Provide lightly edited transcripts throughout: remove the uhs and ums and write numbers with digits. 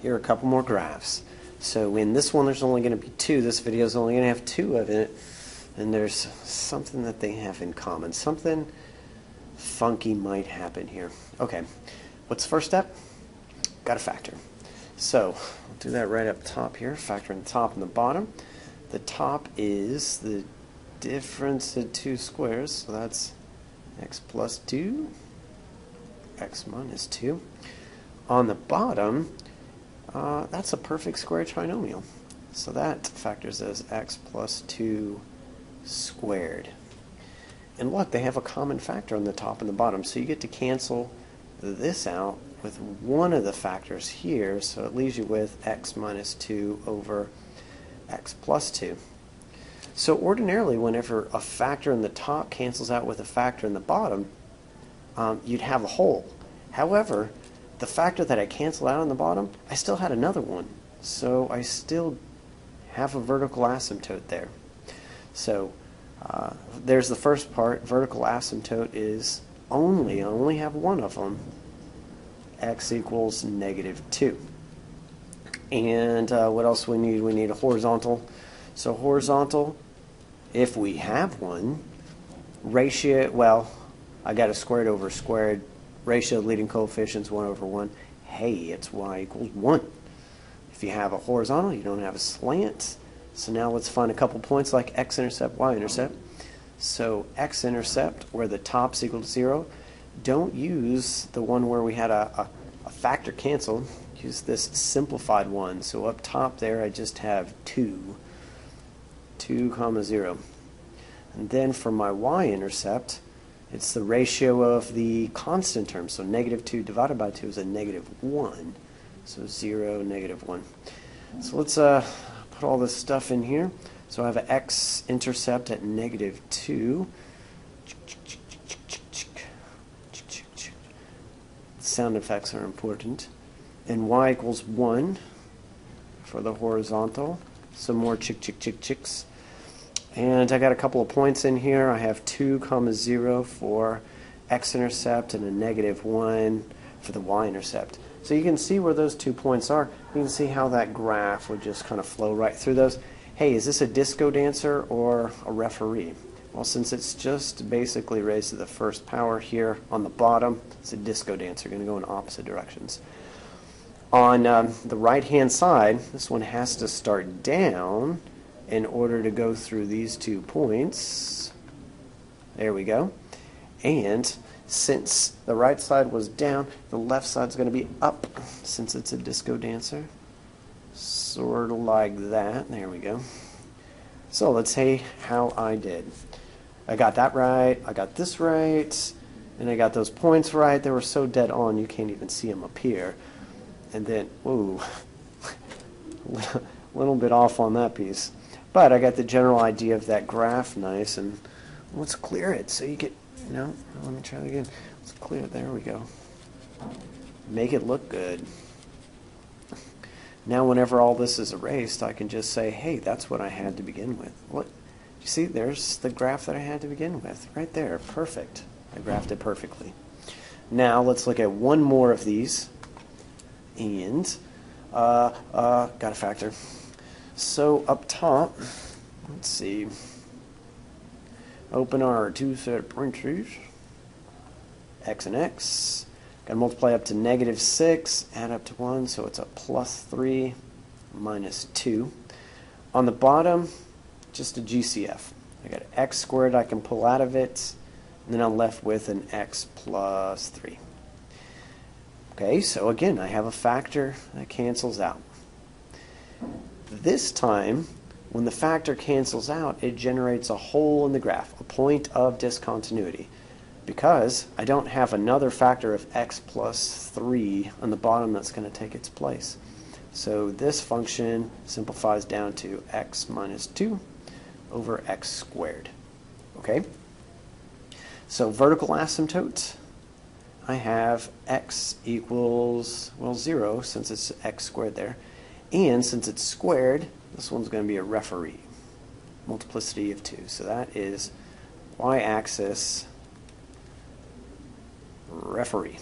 here are a couple more graphs. So in this one there's only going to be two. This video is only going to have two of it. And there's something that they have in common. Something funky might happen here. Okay, what's the first step? Got to factor. So I'll do that right up top here. Factor in the top and the bottom. The top is the difference of two squares. So that's x plus 2, x minus 2. On the bottom, that's a perfect square trinomial. So that factors as x plus 2 squared. And look, they have a common factor on the top and the bottom, so you get to cancel this out with one of the factors here, so it leaves you with x minus 2 over x plus 2. So ordinarily, whenever a factor in the top cancels out with a factor in the bottom, you'd have a whole. However, the factor that I canceled out on the bottom, I still had another one, so I still have a vertical asymptote there. So there's the first part. Vertical asymptote is I only have one of them, x equals negative 2. And what else we need? We need a horizontal. So horizontal, if we have one, ratio, well, I got a squared over squared. Ratio of leading coefficients 1 over 1. Hey, it's y equals 1. If you have a horizontal, you don't have a slant. So now let's find a couple points like x-intercept, y-intercept. So x-intercept, where the top's equal to 0, don't use the one where we had a factor canceled. Use this simplified one. So up top there I just have 2, 2, 0. And then for my y-intercept, it's the ratio of the constant term. So negative 2 divided by 2 is a negative 1. So 0, negative 1. So let's put all this stuff in here. So I have an x-intercept at negative 2. Sound effects are important. And y equals 1 for the horizontal. Some more chicks. And I got a couple of points in here. I have 2, 0 for x-intercept and a negative 1 for the y-intercept. So you can see where those 2 points are. You can see how that graph would just kind of flow right through those. Hey, is this a disco dancer or a referee? Well, since it's just basically raised to the first power here on the bottom, it's a disco dancer, going to go in opposite directions. On the right-hand side, this one has to start down in order to go through these 2 points. There we go. And since the right side was down, the left side's going to be up since it's a disco dancer. Sort of like that. There we go. So let's see how I did. I got that right, I got this right, and I got those points right. They were so dead on you can't even see them up here. And then, ooh, a little bit off on that piece. But I got the general idea of that graph nice, and let's clear it so you get, no, let me try it again. Let's clear it, there we go. Make it look good. Now whenever all this is erased, I can just say, hey, that's what I had to begin with. What? You see, there's the graph that I had to begin with. Right there, perfect. I graphed it perfectly. Now let's look at one more of these. And, got a factor. So up top, let's see, open our 2 set parentheses, x and x, got to multiply up to negative 6, add up to 1, so it's a plus 3 minus 2. On the bottom, just a GCF. I got x squared I can pull out of it, and then I'm left with an x plus 3. Okay, so again, I have a factor that cancels out. This time, when the factor cancels out, it generates a hole in the graph, a point of discontinuity, because I don't have another factor of x plus 3 on the bottom that's going to take its place. So this function simplifies down to x minus 2 over x squared. Okay? So vertical asymptote, I have x equals, well, 0 since it's x squared there. And since it's squared, this one's going to be a referee. Multiplicity of 2. So that is y-axis referee.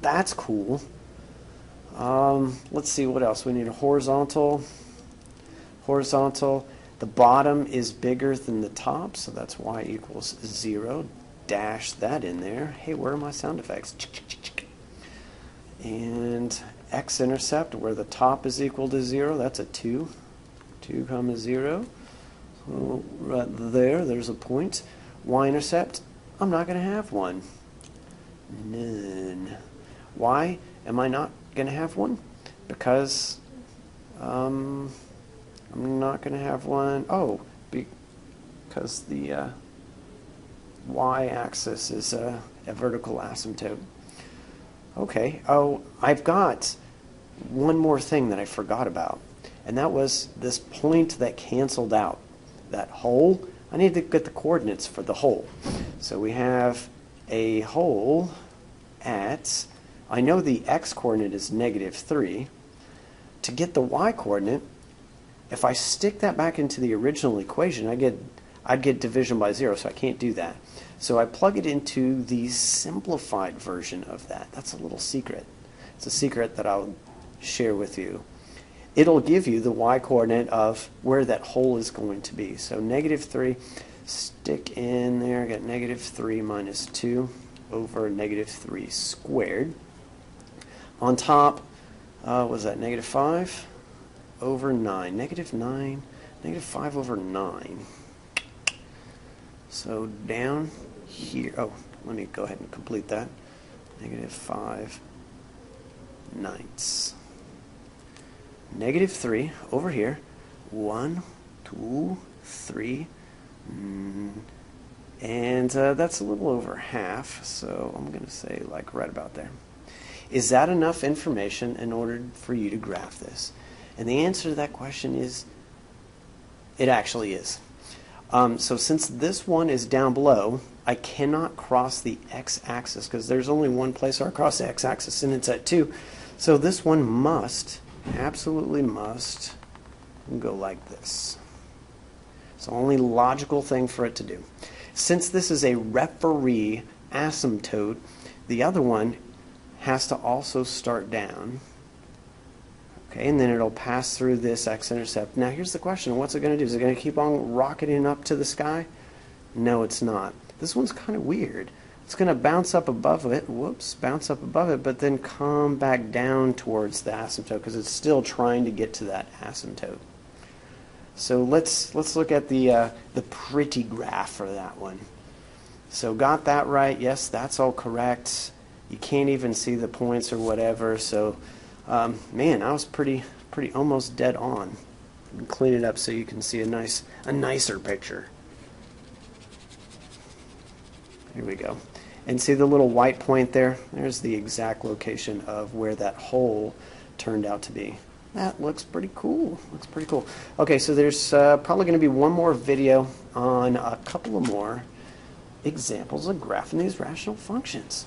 That's cool. Let's see what else. We need a horizontal. Horizontal. The bottom is bigger than the top, so that's y equals 0. Dash that in there. Hey, where are my sound effects? And x-intercept, where the top is equal to 0, that's a 2. 2 comma 0. So right there, there's a point. Y-intercept, I'm not going to have one. None. Why am I not going to have one? Because I'm not going to have one. Oh, because the y-axis is a vertical asymptote. Okay. Oh, I've got one more thing that I forgot about, and that was this point that canceled out. That hole, I need to get the coordinates for the hole. So we have a hole at, I know the x-coordinate is -3. To get the y-coordinate, if I stick that back into the original equation, I'd get division by 0, so I can't do that. So I plug it into the simplified version of that. That's a little secret. It's a secret that I'll share with you. It'll give you the y-coordinate of where that hole is going to be. So -3, stick in there, get -3 minus 2 over -3 squared. On top, was that -5 over 9? -9, -5 over 9. So down here, oh, let me go ahead and complete that. -5 ninths. -3 over here. 1, 2, 3. And that's a little over half, so I'm going to say like right about there. Is that enough information in order for you to graph this? And the answer to that question is, it actually is. So since this one is down below, I cannot cross the x-axis because there's only one place where I cross the x-axis, and it's at 2. So this one must, absolutely must, go like this. It's the only logical thing for it to do. Since this is a referee asymptote, the other one has to also start down. Okay, and then it'll pass through this x-intercept. Now here's the question, what's it going to do? Is it going to keep on rocketing up to the sky? No, it's not. This one's kind of weird. It's going to bounce up above it, whoops, bounce up above it, but then come back down towards the asymptote because it's still trying to get to that asymptote. So let's look at the pretty graph for that one. So got that right, yes, that's all correct. You can't even see the points or whatever, so man, I was pretty almost dead on. Clean it up so you can see a nicer picture. Here we go. And see the little white point there? There's the exact location of where that hole turned out to be. That looks pretty cool. Looks pretty cool. Okay, so there's probably going to be one more video on a couple of more examples of graphing these rational functions.